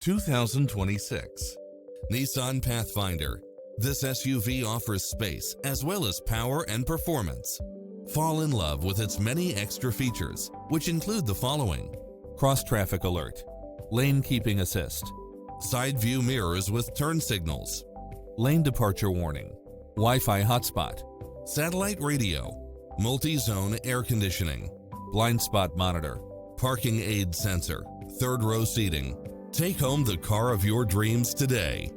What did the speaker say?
2026 Nissan Pathfinder. This SUV offers space as well as power and performance. Fall in love with its many extra features, which include the following: cross-traffic alert, lane keeping assist, side view mirrors with turn signals, lane departure warning, Wi-Fi hotspot, satellite radio, multi-zone air conditioning, blind spot monitor, parking aid sensor, third row seating. Take home the car of your dreams today.